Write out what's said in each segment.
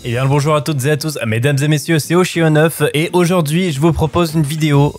Et bien le bonjour à toutes et à tous, mesdames et messieurs, c'est Oshio9 et aujourd'hui je vous propose une vidéo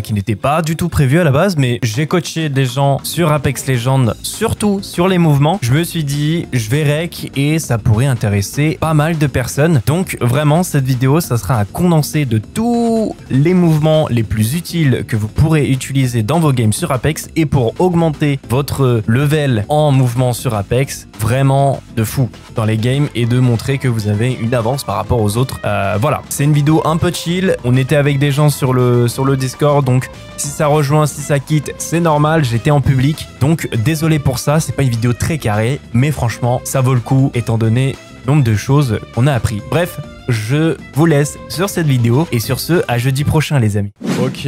qui n'était pas du tout prévue à la base, mais j'ai coaché des gens sur Apex Legends, surtout sur les mouvements. Je me suis dit je vais rec et ça pourrait intéresser pas mal de personnes. Donc vraiment cette vidéo ça sera un condensé de tous les mouvements les plus utiles que vous pourrez utiliser dans vos games sur Apex et pour augmenter votre level en mouvement sur Apex, vraiment de fou dans les games et de montrer que vous avez une avance par rapport aux autres. Voilà, c'est une vidéo un peu chill. On était avec des gens sur le Discord, donc si ça rejoint, si ça quitte, c'est normal. J'étais en public, donc désolé pour ça. C'est pas une vidéo très carrée, mais franchement, ça vaut le coup étant donné le nombre de choses qu'on a appris. Bref, je vous laisse sur cette vidéo et sur ce, à jeudi prochain, les amis. Ok,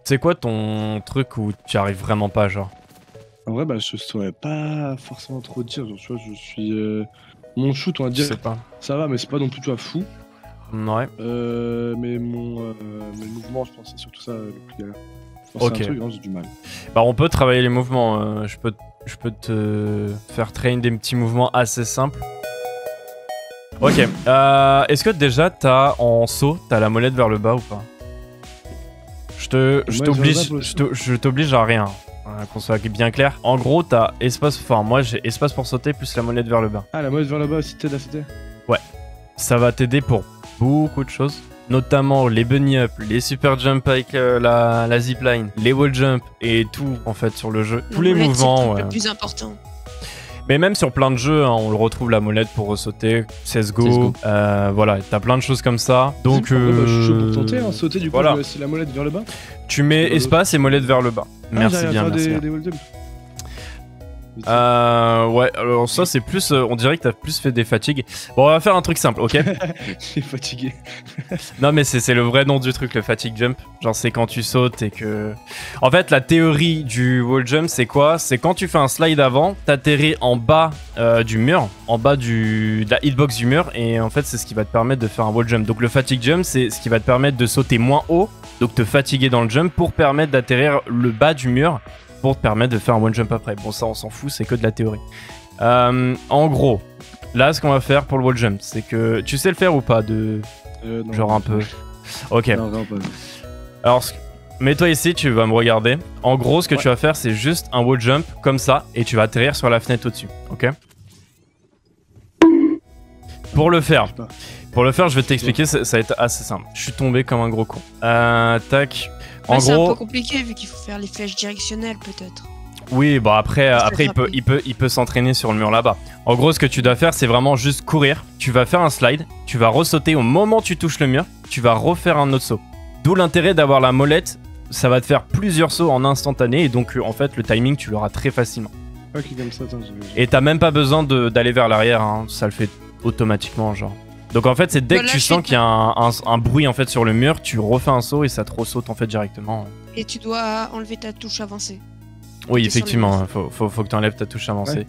c'est quoi ton truc où tu arrives vraiment pas, genre? En vrai, bah, je saurais pas forcément trop dire. Genre, tu vois, je suis. Mon shoot, on va dire. Je sais pas. Ça va, mais c'est pas non plus, tu vois, fou. Ouais. Mais mon mouvement, je pense, c'est surtout ça le plus galère. Je pense Ok. que c'est un truc, hein, j'ai du mal. Bah, on peut travailler les mouvements. Je peux te faire train des petits mouvements assez simples. Ok. Est-ce que déjà, t'as en saut, t'as la molette vers le bas ou pas? Je t'oblige à rien. Qu'on soit bien clair. En gros, t'as espace. Enfin, moi j'ai espace pour sauter plus la molette vers le bas. Ah, la molette vers le bas aussi t'aide à sauter? Ouais. Ça va t'aider pour beaucoup de choses. Notamment les bunny up, les super jump avec la zipline, les wall jump et tout en fait sur le jeu. Tous les mouvements. C'est le plus important. Mais même sur plein de jeux, hein, on le retrouve la molette pour sauter, CSGO, voilà, t'as plein de choses comme ça. Donc, bah, je suis chaud pour tenter, hein, sauter du coup, voilà. je laisse la molette vers le bas. Tu mets espace et molette vers le bas. Merci bien, merci. Des wall jump. Ouais, alors ça c'est plus, on dirait que t'as plus fait des fatigues. Bon, on va faire un truc simple, ok? J'ai fatigué. Non mais c'est le vrai nom du truc, le fatigue jump. Genre c'est quand tu sautes et que... En fait la théorie du wall jump c'est quoi? C'est quand tu fais un slide avant, t'atterris en bas du mur, en bas de la hitbox du mur, et en fait c'est ce qui va te permettre de faire un wall jump. Donc le fatigue jump c'est ce qui va te permettre de sauter moins haut, donc te fatiguer dans le jump pour permettre d'atterrir le bas du mur, pour te permettre de faire un one jump après. Bon ça on s'en fout, c'est que de la théorie. En gros, là ce qu'on va faire pour le wall jump, c'est que... Tu sais le faire ou pas de... Non, genre un peu... Ok. Non, vraiment pas. Alors, mets-toi ici, tu vas me regarder. En gros, ce que tu vas faire, c'est juste un wall jump comme ça, et tu vas atterrir sur la fenêtre au-dessus, ok? Pour le faire, je vais t'expliquer, ça va être assez simple. Je suis tombé comme un gros con. Tac... En c'est gros, un peu compliqué vu qu'il faut faire les flèches directionnelles peut-être. Oui, bon après il peut s'entraîner sur le mur là-bas. En gros, ce que tu dois faire, c'est vraiment juste courir. Tu vas faire un slide, tu vas ressauter au moment où tu touches le mur, tu vas refaire un autre saut. D'où l'intérêt d'avoir la molette, ça va te faire plusieurs sauts en instantané et donc en fait le timing tu l'auras très facilement. Ok, comme ça, attends, Et t'as même pas besoin d'aller vers l'arrière, hein, ça le fait automatiquement genre. Donc en fait c'est dès que tu sens qu'il y a un bruit en fait sur le mur, tu refais un saut et ça te ressaute en fait directement. Et tu dois enlever ta touche avancée. Oui effectivement, faut que tu enlèves ta touche avancée. Ouais.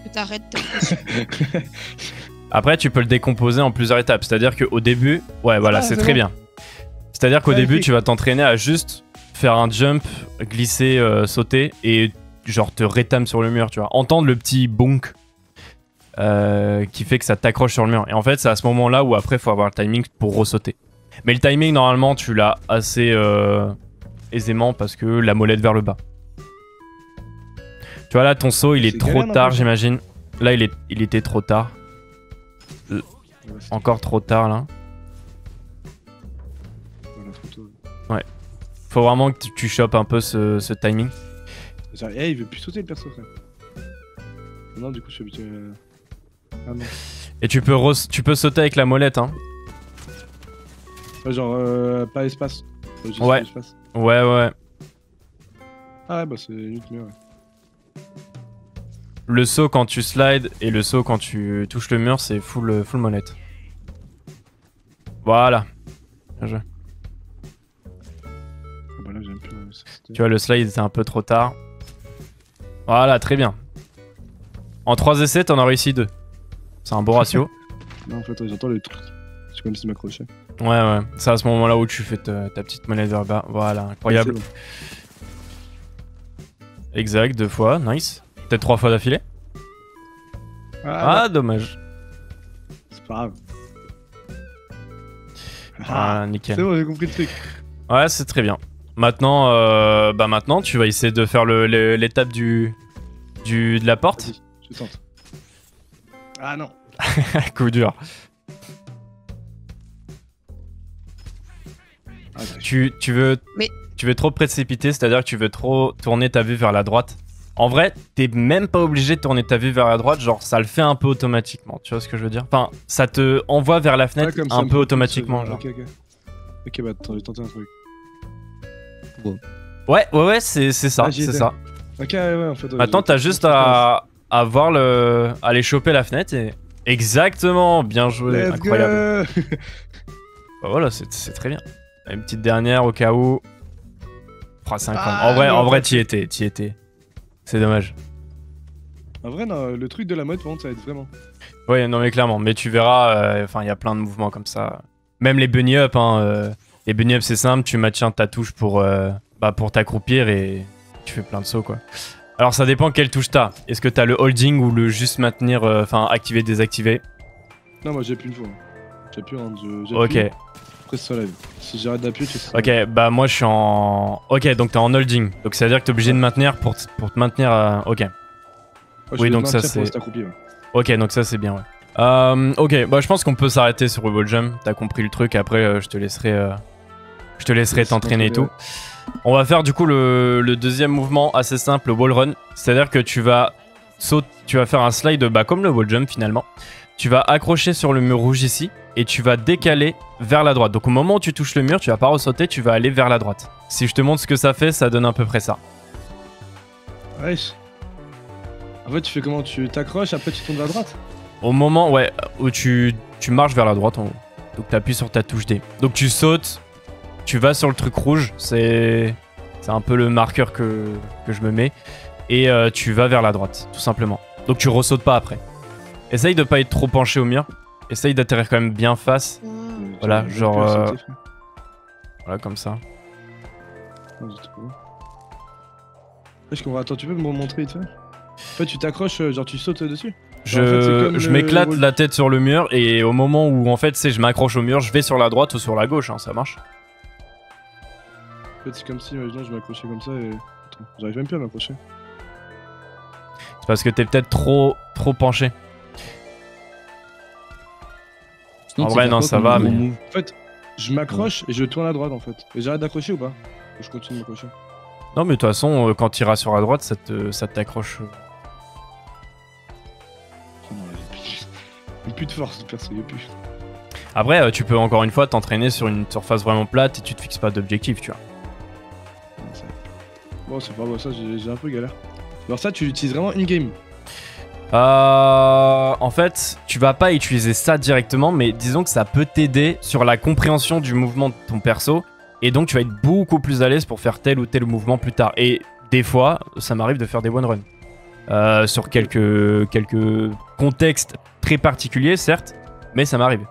Que t'arrêtes ta touche. Après tu peux le décomposer en plusieurs étapes, c'est-à-dire qu'au début, ouais voilà c'est très bien. C'est-à-dire qu'au début tu vas t'entraîner à juste faire un jump, glisser, sauter et genre te rétame sur le mur, tu vois. Entendre le petit bonk. Qui fait que ça t'accroche sur le mur. Et en fait, c'est à ce moment-là où après, il faut avoir le timing pour ressauter. Mais le timing, normalement, tu l'as assez aisément parce que la molette vers le bas. Tu vois, là, ton saut, il est trop tard, j'imagine. Là, il était trop tard. Encore trop tard, là. Ouais. Faut vraiment que tu chopes un peu ce timing. Il veut plus sauter le perso, frère. Non, du coup, je suis habitué. Ah non. Et tu peux sauter avec la molette, hein. Ouais, genre, pas espace. Ouais. Espace. Ouais. Ah ouais, bah c'est mieux, ouais. Le saut quand tu slides et le saut quand tu touches le mur, c'est full molette. Voilà. Bien joué. Ah bah là, j'aime plus. Tu vois, le slide était un peu trop tard. Voilà, très bien. En 3 essais, t'en as réussi 2. C'est un bon ratio. Non, en fait, j'entends le truc. C'est comme si je m'accrochais. Ouais. C'est à ce moment-là où tu fais ta petite molette vers le bas. Voilà, incroyable. Bon. Exact, 2 fois, nice. Peut-être 3 fois d'affilée. Ah, Ah, dommage. c'est pas grave. Ah, nickel. C'est bon, j'ai compris le truc. Ouais, c'est très bien. Maintenant, maintenant, tu vas essayer de faire l'étape de la porte. Vas-y, je tente. Ah non. Coup dur. Ah, bah, Tu veux, Mais- tu veux trop précipiter, c'est-à-dire que tu veux trop tourner ta vue vers la droite. En vrai, t'es même pas obligé de tourner ta vue vers la droite, genre ça le fait un peu automatiquement, tu vois ce que je veux dire? Enfin, ça te envoie vers la fenêtre comme ça, un me peu fait automatiquement, penser- genre. Ok, ok. Ok, bah attends, j'ai tenté un truc. Ouais, c'est ça, Ah, j'y c'est étais. ça. Ok, ouais, en fait. Maintenant, t'as juste à voir aller choper la fenêtre et... Exactement, bien joué, Let's incroyable. go. Bah voilà, c'est très bien. Une petite dernière au cas où. Oh, c'est incroyable. Ah, en non, vrai, en t'y étais. C'est dommage. En vrai, non, le truc de la mode, par contre, ça aide vraiment. Ouais, non mais clairement. Mais tu verras, enfin, il y a plein de mouvements comme ça. Même les bunny up, hein. Les bunny up, c'est simple. Tu maintiens ta touche pour t'accroupir et tu fais plein de sauts, quoi. Alors, ça dépend quelle touche t'as. Est-ce que t'as le holding ou le juste maintenir, enfin, activer, désactiver? Non, moi, j'ai plus une fois. J'ai plus un. Ok. Après, ça lève. Si j'arrête d'appuyer, tu sais. Ok, bah moi je suis en... Ok, donc t'es en holding. Donc ça veut dire que t'es obligé de maintenir pour te maintenir à... Ok. Oui, donc ça, c'est- Accroupi, ouais. Ok, donc ça c'est bien, ouais. Ok, bah je pense qu'on peut s'arrêter sur le wall jump. T'as compris le truc, après je te laisserai t'entraîner et tout. On va faire du coup le deuxième mouvement assez simple, le wall run. C'est-à-dire que tu vas faire un slide comme le wall jump finalement. Tu vas accrocher sur le mur rouge ici et tu vas décaler vers la droite. Donc au moment où tu touches le mur, tu vas pas ressauter, tu vas aller vers la droite. Si je te montre ce que ça fait, ça donne à peu près ça. Wesh. En fait, tu fais comment? Tu t'accroches, après tu tournes vers la droite? Au moment où tu marches vers la droite en haut. Donc tu appuies sur ta touche D. Donc tu sautes, tu vas sur le truc rouge, c'est un peu le marqueur que je me mets. Et tu vas vers la droite, tout simplement. Donc tu ressautes pas après. Essaye de pas être trop penché au mur. Essaye d'atterrir quand même bien face. Ouais. Voilà, J'ai genre, pu le sauter, frère. Voilà, comme ça. Oh, j'ai trop beau. Wesh, qu'on va... Attends, tu peux me montrer vite fait? En fait, tu t'accroches, genre tu sautes dessus? Genre, en fait, c'est comme Je le m'éclate wall- la tête sur le mur et au moment où en fait je m'accroche au mur, je vais sur la droite ou sur la gauche, hein, ça marche. En fait, c'est comme si, imaginons, je m'accrochais comme ça et... Attends, j'arrive même plus à m'accrocher. C'est parce que t'es peut-être trop penché. Sinon, En tu vrai, fais non, quoi ça comme va, gros mais- move? En fait, je m'accroche et je tourne à droite en fait. Et j'arrête d'accrocher ou pas? Ou je continue de m'accrocher? Non mais de toute façon, quand tu iras sur la droite, ça t'accroche. Oh non, il y a plus de force, perso, il y a plus. Après, tu peux encore une fois t'entraîner sur une surface vraiment plate et tu te fixes pas d'objectif, tu vois. Non, ça- Bon, c'est pas bon, ça j'ai un peu galère. Alors ça, tu l'utilises vraiment in-game? En fait, tu vas pas utiliser ça directement, mais disons que ça peut t'aider sur la compréhension du mouvement de ton perso. Et donc, tu vas être beaucoup plus à l'aise pour faire tel ou tel mouvement plus tard. Et des fois, ça m'arrive de faire des one run. Sur quelques contextes très particuliers, certes, mais ça m'arrive.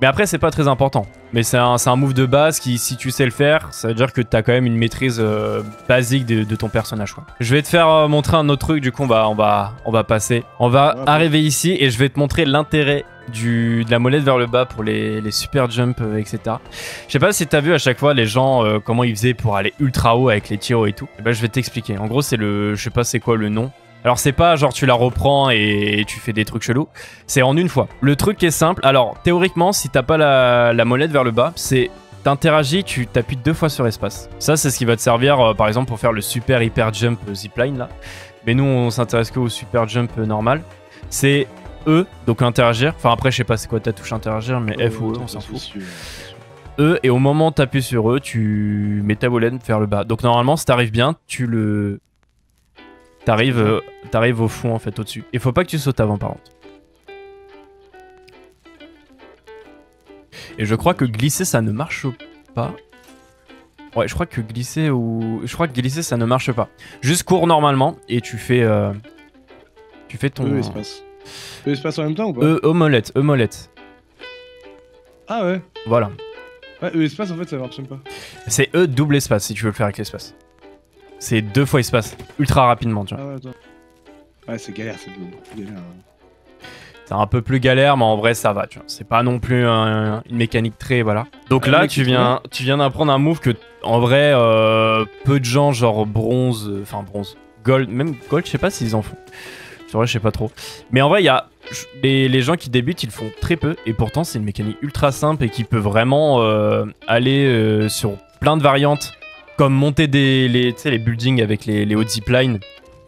Mais après, c'est pas très important. Mais c'est un move de base qui, si tu sais le faire, ça veut dire que t'as quand même une maîtrise basique de ton personnage, quoi. Je vais te faire montrer un autre truc, du coup, on va passer. On va Ouais, arriver ici et je vais te montrer l'intérêt de la molette vers le bas pour les super jumps, etc. Je sais pas si t'as vu à chaque fois les gens, comment ils faisaient pour aller ultra haut avec les tirs et tout. Et ben, je vais t'expliquer. En gros, c'est je sais pas c'est quoi le nom. Alors c'est pas genre tu la reprends et tu fais des trucs chelous, c'est en une fois. Le truc est simple, alors théoriquement si t'as pas la molette vers le bas, c'est t'interagis, tu t'appuies 2 fois sur espace. Ça c'est ce qui va te servir par exemple pour faire le super hyper jump zipline là. Mais nous on s'intéresse que au super jump normal. C'est E, donc interagir, enfin après je sais pas c'est quoi ta touche interagir mais F ou E on s'en fout. E et au moment où t'appuies sur E, tu mets ta molette vers le bas. Donc normalement si t'arrives bien, T'arrives au fond en fait au-dessus. Il faut pas que tu sautes avant par contre. Et je crois que glisser ça ne marche pas. Ouais, je crois que glisser ça ne marche pas. Juste cours normalement et tu fais ton espace. Espace en même temps ou pas? molette. Ah ouais. Voilà. Ouais, espace en fait ça marche même pas. C'est E double espace si tu veux le faire avec l'espace. C'est 2 fois espace, ultra rapidement, tu vois. Ah ouais, attends. Ouais, c'est galère, c'est beaucoup galère. C'est un peu plus galère, mais en vrai, ça va, tu vois. C'est pas non plus une mécanique très, voilà. Donc là, tu viens d'apprendre un move que, en vrai, peu de gens, genre bronze, gold, même gold, je sais pas s'ils en font. C'est vrai, je sais pas trop. Mais en vrai, il y a les gens qui débutent, ils le font très peu, et pourtant, c'est une mécanique ultra simple et qui peut vraiment aller sur plein de variantes, comme monter les buildings avec les hautes ziplines.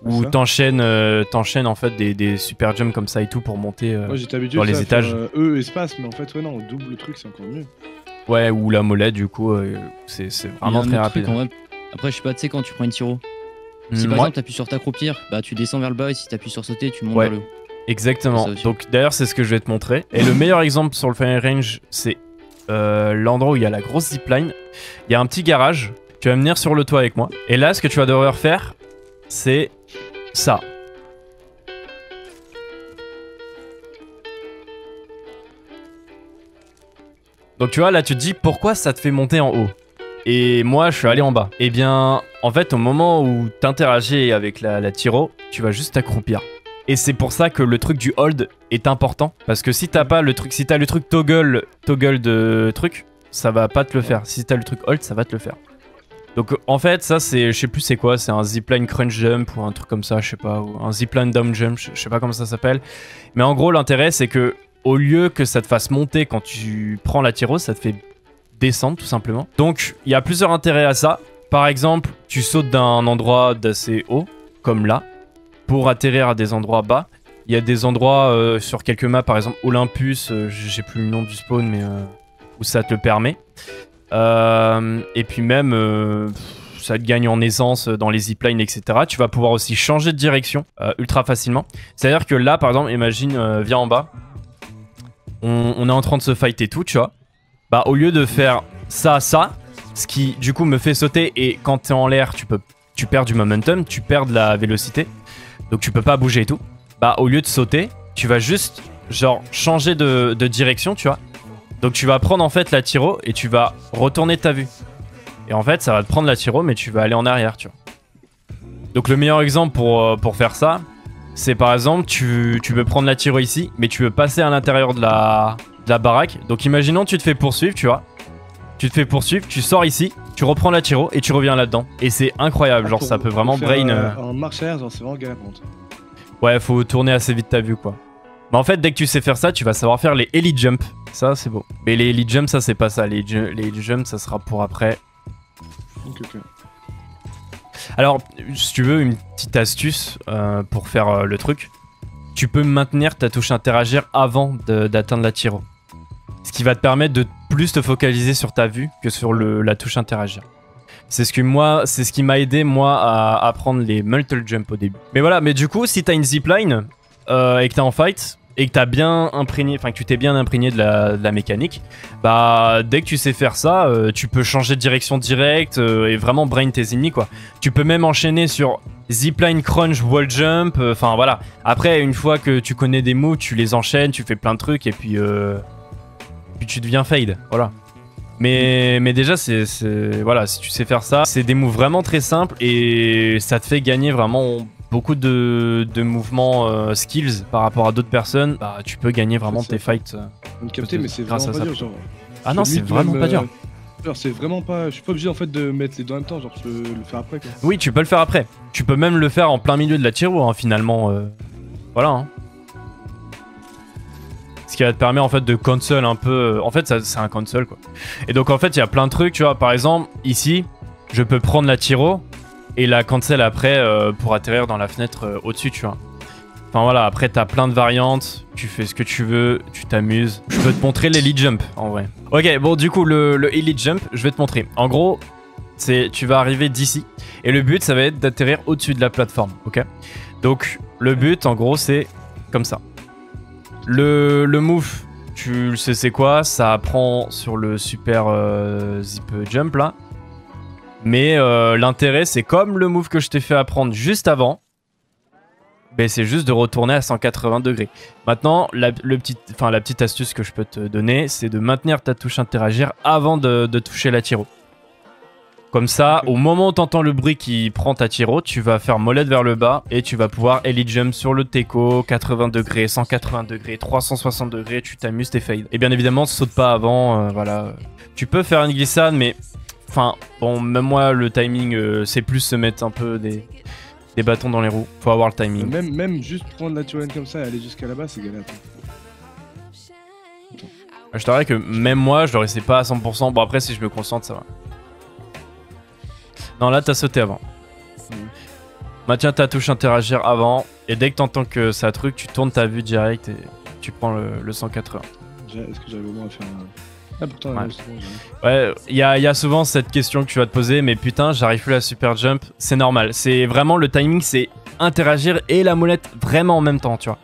Où t'enchaînes en fait des super jumps comme ça et tout pour monter dans les étages. Espace, mais en fait, ouais, non, on double le truc, c'est encore mieux. Ouais, ou la molette, du coup, c'est vraiment très rapide. Après, je sais pas, tu sais, quand tu prends une tiro, si par exemple t'appuies sur t'accroupir, bah tu descends vers le bas et si t'appuies sur sauter, tu montes vers le haut. Exactement. Donc d'ailleurs, c'est ce que je vais te montrer. Et le meilleur exemple sur le Fire Range, c'est l'endroit où il y a la grosse zipline. Il y a un petit garage. Tu vas venir sur le toit avec moi. Et là, ce que tu vas devoir faire, c'est ça. Donc tu vois, là tu te dis pourquoi ça te fait monter en haut. Et moi je suis allé en bas. Et bien en fait au moment où t'interagis avec la tyro, tu vas juste t'accroupir. Et c'est pour ça que le truc du hold est important. Parce que si t'as pas le truc, si t'as le truc toggle de truc, ça va pas te le faire. Si t'as le truc hold, ça va te le faire. Donc en fait ça c'est, je sais plus c'est quoi, c'est un zipline crunch jump ou un truc comme ça, je sais pas, ou un zipline down jump, je sais pas comment ça s'appelle. Mais en gros l'intérêt c'est que au lieu que ça te fasse monter quand tu prends la tyro, ça te fait descendre tout simplement. Donc il y a plusieurs intérêts à ça. Par exemple, tu sautes d'un endroit d'assez haut, comme là, pour atterrir à des endroits bas. Il y a des endroits sur quelques maps, par exemple Olympus, j'ai plus le nom du spawn, mais où ça te le permet. Et puis même, ça te gagne en aisance dans les ziplines, etc. Tu vas pouvoir aussi changer de direction ultra facilement. C'est-à-dire que là, par exemple, imagine, viens en bas. On est en train de se fight et tout, tu vois. Bah, au lieu de faire ça, ce qui, du coup, me fait sauter. Et quand t'es en l'air, tu perds du momentum, tu perds de la vélocité. Donc, tu peux pas bouger et tout. Bah, au lieu de sauter, tu vas juste, genre, changer de direction, tu vois. Donc tu vas prendre en fait la tyro et tu vas retourner ta vue. Et en fait ça va te prendre la tyro mais tu vas aller en arrière, tu vois. Donc le meilleur exemple pour faire ça, c'est par exemple tu veux prendre la tyro ici mais tu veux passer à l'intérieur de la baraque. Donc imaginons tu te fais poursuivre, tu vois. Tu te fais poursuivre, tu sors ici, tu reprends la tyro et tu reviens là-dedans. Et c'est incroyable, genre ça peut vraiment brain... En marche arrière, genre c'est vraiment galère contre. Ouais, faut tourner assez vite ta vue quoi. Mais en fait, dès que tu sais faire ça, tu vas savoir faire les elite jump. Ça, c'est beau. Mais les elite jump, ça, c'est pas ça. Les jump, ça sera pour après. Ok. Alors, si tu veux une petite astuce pour faire le truc, tu peux maintenir ta touche interagir avant d'atteindre la tyro. Ce qui va te permettre de plus te focaliser sur ta vue que sur la touche interagir. C'est ce qui m'a aidé, moi, à apprendre les multiple jump au début. Mais voilà, mais du coup, si t'as une zipline et que t'es en fight... et que t'as bien imprégné, enfin que tu t'es bien imprégné de la mécanique, bah dès que tu sais faire ça, tu peux changer de direction directe et vraiment brain tes ennemis quoi. Tu peux même enchaîner sur zipline, crunch, wall jump, enfin voilà. Après une fois que tu connais des moves, tu les enchaînes, tu fais plein de trucs et puis tu deviens fade, voilà. Mais déjà voilà, si tu sais faire ça, c'est des moves vraiment très simples et ça te fait gagner vraiment beaucoup de mouvements skills par rapport à d'autres personnes. Bah tu peux gagner vraiment tes fights mais c'est vraiment pas dur, genre. Ah non, c'est vraiment pas dur. Alors c'est vraiment pas, je suis pas obligé en fait de mettre les deux en même temps, genre je peux le faire après quoi. Oui, tu peux le faire après. Tu peux même le faire en plein milieu de la tyro hein, finalement. Voilà hein. Ce qui va te permettre en fait de cancel un peu. En fait c'est un cancel quoi. Et donc en fait il y a plein de trucs, tu vois. Par exemple ici, je peux prendre la tyro et la cancel après pour atterrir dans la fenêtre au-dessus, tu vois. Enfin voilà, après t'as plein de variantes, tu fais ce que tu veux, tu t'amuses. Je peux te montrer l'elite jump en vrai. Ok, bon du coup le elite jump, je vais te montrer. En gros, tu vas arriver d'ici et le but ça va être d'atterrir au-dessus de la plateforme, ok. Donc le but en gros c'est comme ça. Le move, tu le sais c'est quoi, ça prend sur le super zip jump là. Mais l'intérêt, c'est comme le move que je t'ai fait apprendre juste avant, ben, c'est juste de retourner à 180 degrés. Maintenant, la petite astuce que je peux te donner, c'est de maintenir ta touche interagir avant de toucher la tyro. Comme ça, Ok. au moment où tu entends le bruit qui prend ta tiro, tu vas faire molette vers le bas et tu vas pouvoir elite jump sur le teco, 80 degrés, 180 degrés, 360 degrés, tu t'amuses, t'es fade. Et bien évidemment, saute pas avant, voilà. Tu peux faire une glissade, mais... Enfin, bon, même moi, le timing, c'est plus se mettre un peu des bâtons dans les roues. Faut avoir le timing. Même juste prendre la turenne comme ça et aller jusqu'à là-bas, c'est galère. Je t'aurais que même moi, je le réussis pas à 100%. Bon, après, si je me concentre, ça va. Non, là, t'as sauté avant. Maintiens ta touche interagir avant. Et dès que t'entends que ça truc, tu tournes ta vue direct et tu prends le 180. Est-ce que j'arrive au moins à faire un... Ah pourtant, Ouais. c'est bon, j'arrive. Ouais, il y a souvent cette question que tu vas te poser, mais putain, j'arrive plus à la super jump. C'est normal. C'est vraiment le timing, c'est interagir et la molette vraiment en même temps, tu vois.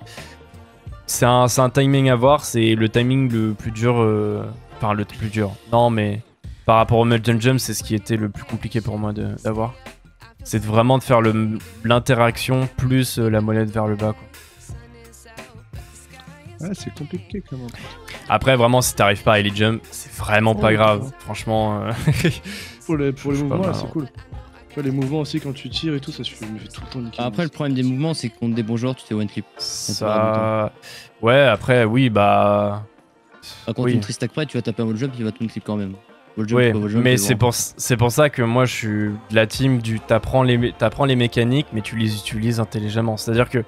C'est un timing à voir, c'est le timing le plus dur. Enfin, le plus dur. Non, mais par rapport au Multi Jump, c'est ce qui était le plus compliqué pour moi d'avoir. C'est vraiment de faire l'interaction plus la molette vers le bas, quoi. Ouais, c'est compliqué quand même. Après, vraiment, si t'arrives pas à Elite Jump, c'est vraiment pas Ouais, grave. ouais. Franchement. Pour les Je sais mouvements, pas là, mal. c'est cool. Tu vois, les mouvements aussi, quand tu tires et tout, ça me fait tout le temps niquer. Après, le problème des mouvements, c'est que contre des bons joueurs, tu fais one clip. Ça. Ouais, après, oui, bah. Par contre, Oui. une tristack près, tu vas taper un wall jump, il va te one clip quand même. Wall jump, Ouais, pas wall jump, mais c'est c'est pour ça que moi je suis de la team du t'apprends les mécaniques, mais tu les utilises intelligemment. C'est-à-dire que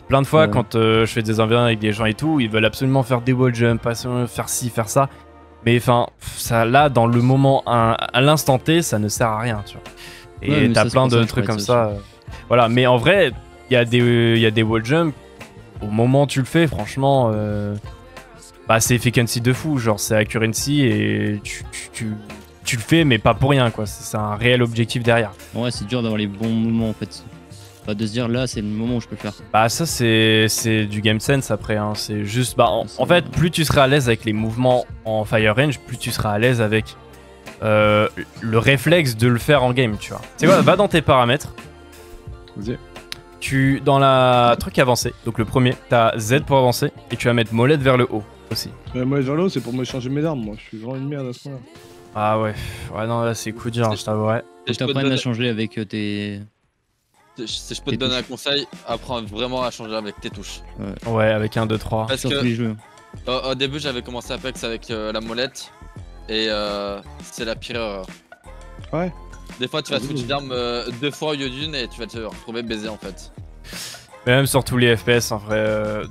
plein de fois, Ouais. quand je fais des envies avec des gens et tout, ils veulent absolument faire des wall jump, faire ci, faire ça. Mais enfin, ça là, dans le moment, à l'instant T, ça ne sert à rien, tu vois. Et Ouais, mais t'as ça, c'est plein pour ça de que je trucs parlais comme de ça ça. Voilà, mais en vrai, il y a des wall jump. Au moment où tu le fais, franchement, bah, c'est efficiency de fou. Genre, c'est accuracy et tu le fais, mais pas pour rien, quoi. C'est un réel objectif derrière. Ouais, c'est dur d'avoir les bons mouvements en fait. Pas de se dire là, c'est le moment où je peux le faire. Bah, ça, c'est du game sense après. Hein. C'est juste. Bah, en fait, plus tu seras à l'aise avec les mouvements en fire range, plus tu seras à l'aise avec le réflexe de le faire en game, tu vois. C'est quoi? Va dans tes paramètres. Vas-y. Dans la truc avancé, donc le premier, t'as Z pour avancer et tu vas mettre molette vers le haut aussi. Moi, vers l'eau, c'est pour me changer mes armes, moi. Je suis vraiment une merde à ce point-là. Ah ouais, ouais, non, là c'est coup dur, je t'avouerai. Faut Et que t'apprennes à changer avec tes. Si je peux te donner un conseil, apprends vraiment à changer avec tes touches. Ouais, avec 1, 2, 3. Parce Sur tous que les jeux. au début, j'avais commencé Apex avec la molette et c'est la pire erreur. Ouais. Des fois, tu vas switch d'arme 2 fois au lieu d'une et tu vas te retrouver baisé en fait. Mais même sur tous les FPS, en vrai,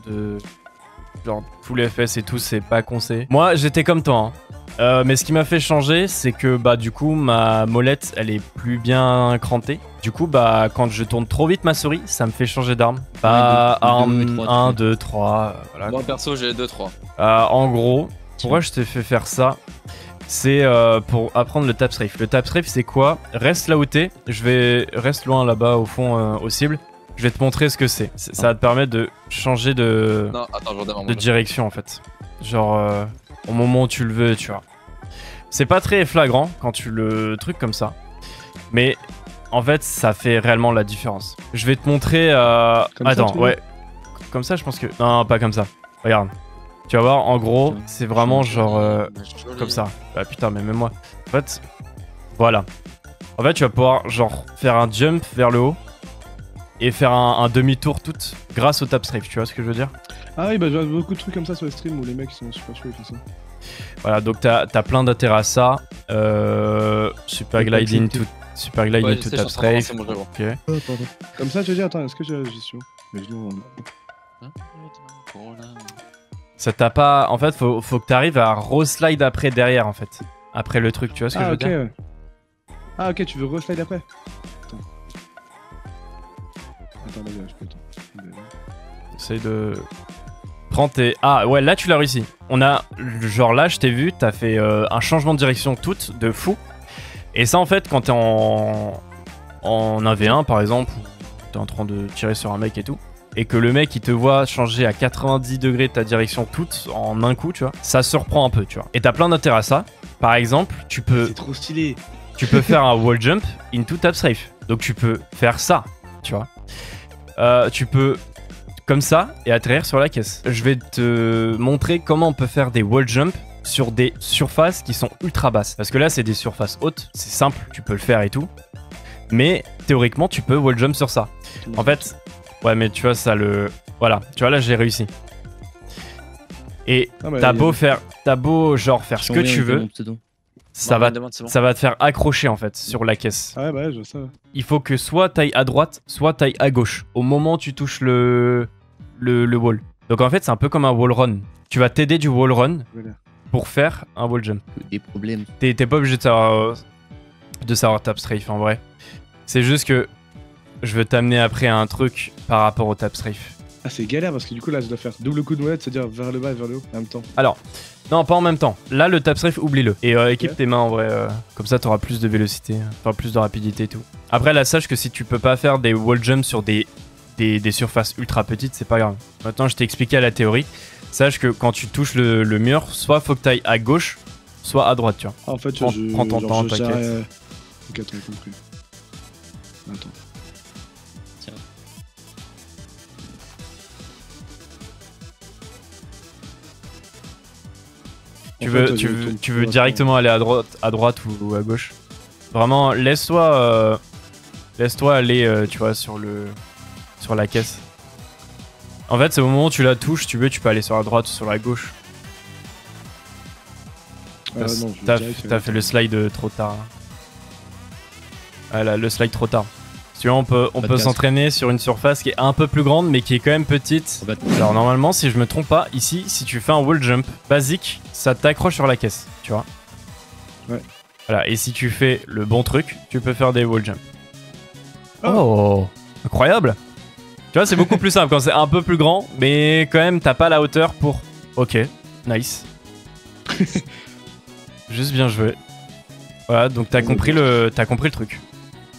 genre tous les FPS et tout, c'est pas conseillé. Moi, j'étais comme toi, hein. Mais ce qui m'a fait changer, c'est que bah du coup ma molette elle est plus bien crantée. Du coup bah quand je tourne trop vite ma souris, ça me fait changer d'arme. Bah deux et trois, 1, tu 2, 3, voilà. Moi perso, j'ai 2-3. En gros, pourquoi je t'ai fait faire ça? C'est pour apprendre le tap strafe. Le tap strafe c'est quoi? Reste là où t'es, reste loin là-bas au fond au cible. Je vais te montrer ce que c'est. Ça va te permettre de changer de Non, attends, je redémarre. de direction en fait. Genre au moment où tu le veux, tu vois. C'est pas très flagrant quand tu le truc comme ça. Mais en fait, ça fait réellement la différence. Je vais te montrer. Comme ça, Attends, tu ouais. Comme ça, je pense que. Non, pas comme ça. Regarde. Tu vas voir, en gros, c'est vraiment genre comme ça. Ah putain, mais même moi. En fait, voilà. En fait, tu vas pouvoir genre faire un jump vers le haut et faire un demi-tour tout grâce au tap strafe. Tu vois ce que je veux dire? Ah oui, bah je vois beaucoup de trucs comme ça sur les streams où les mecs sont super chauds et tout ça. Voilà, donc t'as plein d'intérêts à ça. Super Et glide pas into, super glide Ouais, into je sais, tap je suis en train d'avancer, strafe. mon jeu, Ok. Oh, pardon. Comme ça, tu veux dire, attends, est-ce que j'ai la gestion? Mais je nous, Ça t'a pas. En fait, faut que t'arrives à re-slide après derrière en fait. Après le truc, tu vois ce que je Ah, veux ok. dire? Ouais. Ah, ok, tu veux reslide après? Attends. Attends, là, je peux attends. Essaye de. Prends tes. Ah ouais, là tu l'as réussi. On a. Genre là, je t'ai vu, t'as fait un changement de direction toute de fou. Et ça, en fait, quand t'es en 1v1 par exemple, où t'es en train de tirer sur un mec et tout, et que le mec il te voit changer à 90 degrés ta direction toute en un coup, tu vois, ça surprend un peu, tu vois. Et t'as plein d'intérêt à ça. Par exemple, tu peux C'est trop stylé. faire un wall jump into tap strafe. Donc tu peux faire ça, tu vois. Tu peux comme ça et atterrir sur la caisse. Je vais te montrer comment on peut faire des wall jump sur des surfaces qui sont ultra basses. Parce que là, c'est des surfaces hautes, c'est simple, tu peux le faire et tout. Mais théoriquement, tu peux wall jump sur ça. En fait, ouais, mais tu vois, ça le... Voilà, tu vois, là, j'ai réussi. Et t'as beau genre faire ce que tu veux, ça va te faire accrocher en fait sur la caisse. Ah ouais, je vois ça. Il faut que soit t'ailles à droite, soit t'ailles à gauche au moment où tu touches le wall. Donc en fait, c'est un peu comme un wall run. Tu vas t'aider du wall run pour faire un wall jump. Des problèmes. T'es pas obligé de savoir tap strafe en vrai. C'est juste que je veux t'amener après à un truc par rapport au tap strafe. Ah, c'est galère parce que du coup là je dois faire double coup de molette, c'est-à-dire vers le bas et vers le haut en même temps. Alors, non, pas en même temps. Là, le tap strafe, oublie-le. Et équipe tes mains en vrai. Comme ça, t'auras plus de vélocité, t'auras plus de rapidité et tout. Après, là, sache que si tu peux pas faire des wall jumps sur des surfaces ultra petites, c'est pas grave. Maintenant, je t'ai expliqué à la théorie. Sache que quand tu touches le mur, soit faut que t'ailles à gauche, soit à droite, tu vois. Ah, en fait, prends ton temps, t'inquiète. Ok, t'as compris. Attends. Tu veux directement aller à droite ou à gauche. Vraiment, laisse-toi aller, tu vois, sur la caisse. En fait, c'est au moment où tu la touches, tu peux aller sur la droite ou sur la gauche. T'as fait le slide trop tard. Ah là, le slide trop tard. Tu vois, on peut s'entraîner sur une surface qui est un peu plus grande mais qui est quand même petite. Alors normalement, si je me trompe pas, ici, si tu fais un wall jump basique, ça t'accroche sur la caisse, tu vois. Ouais. Voilà, et si tu fais le bon truc, tu peux faire des wall jump. Oh, incroyable. Tu vois, c'est beaucoup plus simple quand c'est un peu plus grand, mais quand même, t'as pas la hauteur pour... Ok, nice. Juste bien joué. Voilà, donc t'as compris le truc.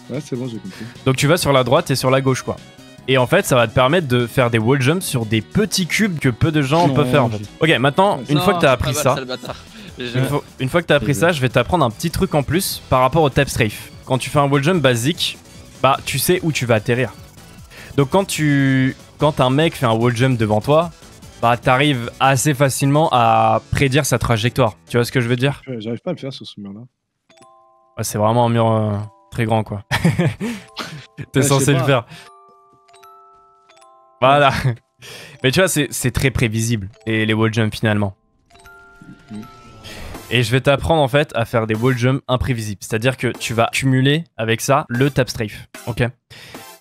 Ouais, c'est bon, j'ai compris. Donc tu vas sur la droite et sur la gauche, quoi. Et en fait, ça va te permettre de faire des wall jumps sur des petits cubes que peu de gens peuvent faire, en fait. Ok, maintenant, une fois que t'as appris ça... Une fois que t'as appris ça, je vais t'apprendre un petit truc en plus par rapport au tap strafe. Quand tu fais un wall jump basique, bah tu sais où tu vas atterrir. Donc quand un mec fait un wall jump devant toi, bah t'arrives assez facilement à prédire sa trajectoire. Tu vois ce que je veux dire? J'arrive pas à le faire sur ce mur-là. Ouais, c'est vraiment un mur très grand, quoi. T'es censé le faire. Voilà. Mais tu vois, c'est très prévisible, les wall jumps finalement. Et je vais t'apprendre en fait à faire des wall jumps imprévisibles. C'est-à-dire que tu vas cumuler avec ça le tap strafe. Ok.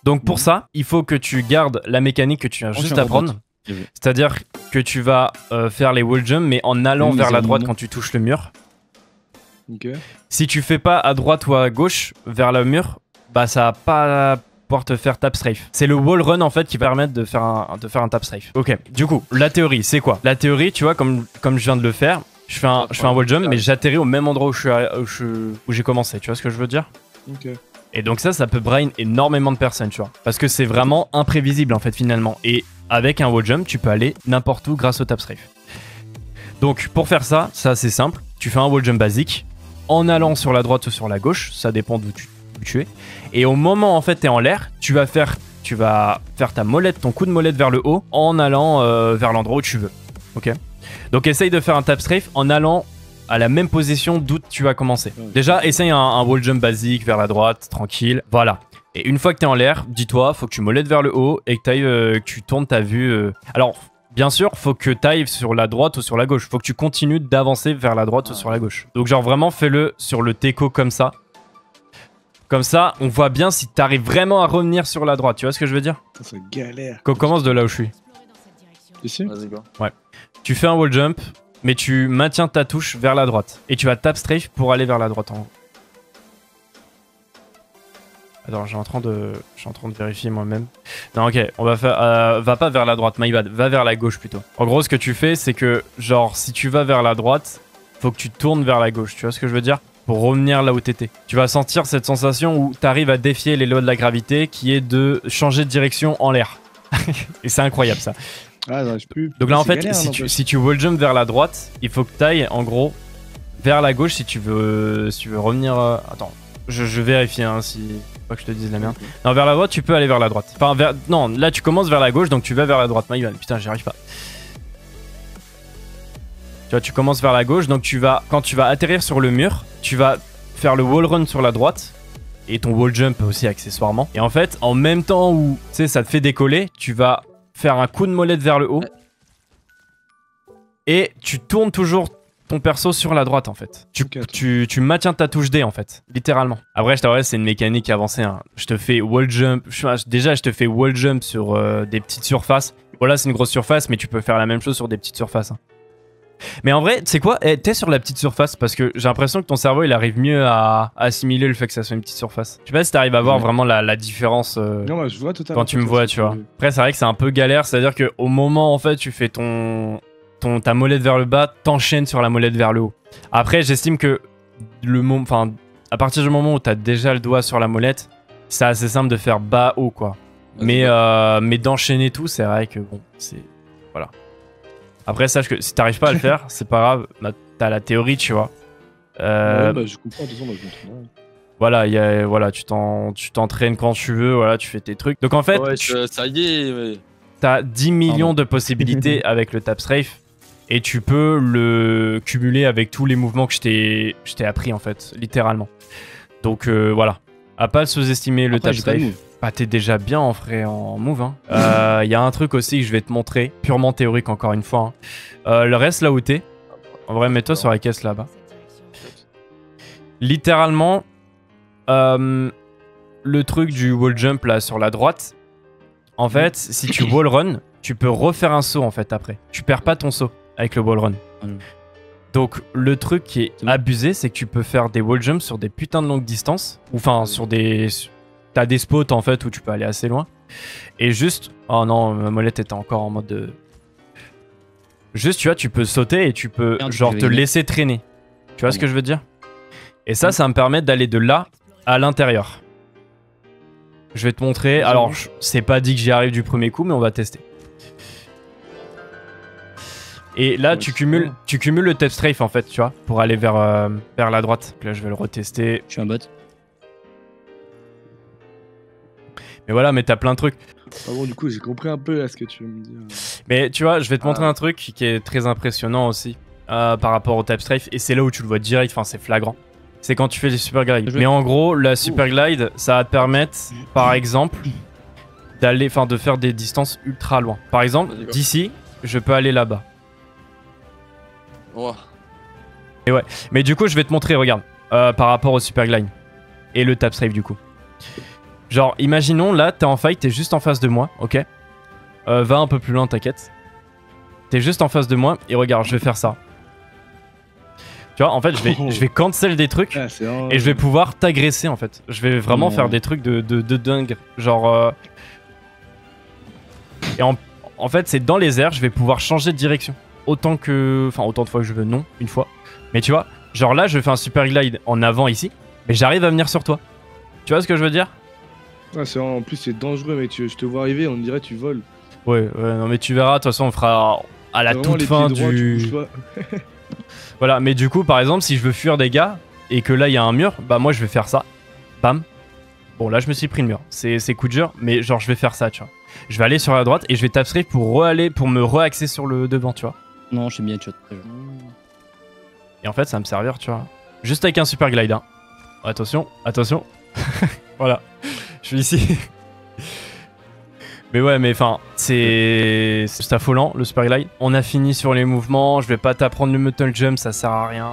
Donc pour ça, il faut que tu gardes la mécanique que tu viens juste d'apprendre. C'est-à-dire que tu vas faire les wall jumps mais en allant vers la droite quand tu touches le mur. Ok. Si tu fais pas à droite ou à gauche vers le mur, bah ça va pas pouvoir te faire tap strafe. C'est le wall run en fait qui va permettre de faire un tap strafe. Ok. Du coup, la théorie, c'est quoi? La théorie, tu vois, comme je viens de le faire, je fais un wall jump, mais j'atterris au même endroit où j'ai commencé. Tu vois ce que je veux dire? Ok. Et donc ça peut brain énormément de personnes, tu vois. Parce que c'est vraiment imprévisible en fait finalement. Et avec un wall jump, tu peux aller n'importe où grâce au tap strafe. Donc pour faire ça, c'est simple. Tu fais un wall jump basique en allant sur la droite ou sur la gauche, ça dépend d'où tu es. Et au moment en fait t'es en l'air, tu vas faire ta molette, ton coup de molette vers le haut en allant vers l'endroit où tu veux. Ok. Donc essaye de faire un tap strafe en allant à la même position d'où tu vas commencer. Déjà, essaye un wall jump basique vers la droite, tranquille. Voilà. Et une fois que t'es en l'air, dis-toi, faut que tu molettes vers le haut et que tu tournes ta vue. Alors, bien sûr, faut que t'ailles sur la droite ou sur la gauche. Faut que tu continues d'avancer vers la droite ou sur la gauche. Donc genre vraiment, fais-le sur le teco comme ça. Comme ça, on voit bien si t'arrives vraiment à revenir sur la droite. Tu vois ce que je veux dire? C'est galère. Commence de là où je suis. Ici? Vas-y, go. Ouais. Tu fais un wall jump, mais tu maintiens ta touche vers la droite. Et tu vas tap strafe pour aller vers la droite en haut. Attends, je suis en train de vérifier moi-même. Non, ok, on va faire... va pas vers la droite, my bad. Va vers la gauche plutôt. En gros, ce que tu fais, c'est que, genre, si tu vas vers la droite, faut que tu tournes vers la gauche. Tu vois ce que je veux dire? Pour revenir là où t'étais. Tu vas sentir cette sensation où t'arrives à défier les lois de la gravité, qui est de changer de direction en l'air. Et c'est incroyable, ça. Ah, non, je peux. Donc là, en fait, galère, si tu wall jump vers la droite, il faut que t'ailles, en gros, vers la gauche si tu veux revenir... Attends, je vérifie, hein, si... Pas que je te dise la merde. Okay. Non, vers la droite, tu peux aller vers la droite. Enfin, non, là, tu commences vers la gauche, donc tu vas vers la droite. Putain, j'y arrive pas. Tu vois, tu commences vers la gauche, donc quand tu vas atterrir sur le mur, tu vas faire le wall run sur la droite. Et ton wall jump aussi accessoirement. Et en fait, en même temps où tu sais, ça te fait décoller, tu vas faire un coup de molette vers le haut. Et tu tournes toujours ton perso sur la droite en fait. Tu maintiens ta touche D en fait, littéralement. Après, je t'avoue, c'est une mécanique avancée. Hein. Je te fais wall jump. Déjà, je te fais wall jump sur des petites surfaces. Voilà, c'est une grosse surface, mais tu peux faire la même chose sur des petites surfaces. Hein. Mais en vrai, tu sais quoi, t'es sur la petite surface parce que j'ai l'impression que ton cerveau il arrive mieux à assimiler le fait que ça soit une petite surface. Je sais pas si t'arrives à voir vraiment la différence non, bah, je vois totalement quand tu me vois, tu vois. Après, c'est vrai que c'est un peu galère, c'est-à-dire qu'au moment en fait tu fais ta molette vers le bas, t'enchaînes sur la molette vers le haut. Après, j'estime que à partir du moment où t'as déjà le doigt sur la molette, c'est assez simple de faire bas-haut quoi. Mais d'enchaîner tout, c'est vrai que bon, c'est. Voilà. Après, sache que si t'arrives pas à le faire, c'est pas grave, bah, t'as la théorie, tu vois. Ouais, bah, je comprends, de toute façon, bah, je m'entraîne. Voilà, tu t'entraînes quand tu veux, voilà, tu fais tes trucs. Donc en fait, Ouais, ça y est, ouais. T'as 10 millions de possibilités avec le tap strafe et tu peux le cumuler avec tous les mouvements que je t'ai appris en fait, littéralement. Donc voilà, à pas sous-estimer le tap strafe. Bah t'es déjà bien en vrai en move. Hein. Y a un truc aussi que je vais te montrer, purement théorique encore une fois. Hein. Le reste là où t'es, en vrai mets-toi sur la caisse là-bas. Littéralement, le truc du wall jump là sur la droite, en fait, si tu wall run, tu peux refaire un saut en fait après. Tu perds pas ton saut avec le wall run. Donc le truc qui est abusé, c'est que tu peux faire des wall jumps sur des putains de longues distances. Ou enfin sur des... T'as des spots en fait où tu peux aller assez loin. Et juste... Oh non, ma molette était encore en mode de... Juste tu vois, tu peux sauter et tu peux genre te laisser traîner. Tu vois ce que je veux dire? Et ça me permet d'aller de là à l'intérieur. Je vais te montrer. Alors, c'est pas dit que j'y arrive du premier coup, mais on va tester. Et là, tu cumules le tap strafe en fait, tu vois, pour aller vers la droite. Donc là, je vais le retester. Je suis un bot. Mais voilà, mais t'as plein de trucs. Ah bon, du coup, j'ai compris un peu là, ce que tu veux me dire. Mais tu vois, je vais te montrer un truc qui est très impressionnant aussi par rapport au tap strafe. Et c'est là où tu le vois direct, enfin, c'est flagrant. C'est quand tu fais les super glides. Mais en gros, la super glide, ça va te permettre, par exemple, de faire des distances ultra loin. Par exemple, d'ici, je peux aller là-bas. Oh. Et ouais. Mais du coup, je vais te montrer, regarde, par rapport au super glide et le tap strafe du coup. Genre, imaginons là, t'es en fight, t'es juste en face de moi, ok. Va un peu plus loin, t'inquiète. T'es juste en face de moi et regarde, je vais faire ça. Tu vois, en fait, je vais cancel des trucs et je vais pouvoir t'agresser en fait. Je vais vraiment faire des trucs de dingue. Genre... Et en fait, c'est dans les airs, je vais pouvoir changer de direction. Autant de fois que je veux, non, une fois. Mais tu vois, genre là, je fais un super glide en avant ici, mais j'arrive à venir sur toi. Tu vois ce que je veux dire? En plus, c'est dangereux, mec. Je te vois arriver, on dirait que tu voles. Ouais, non, mais tu verras, de toute façon, on fera à la toute fin du... Voilà, mais du coup, par exemple, si je veux fuir des gars et que là, il y a un mur, bah moi, je vais faire ça. Bam. Bon, là, je me suis pris le mur. C'est coup de dur, mais genre, je vais faire ça, tu vois. Je vais aller sur la droite et je vais tap strafe pour me re-axer sur le devant, tu vois. Non, je suis bien headshot. Et en fait, ça va me servir, tu vois. Juste avec un super glide, hein. Attention, attention. Voilà. Je suis ici. Mais ouais, mais enfin, c'est affolant, le super glide. On a fini sur les mouvements. Je vais pas t'apprendre le metal jump, ça sert à rien.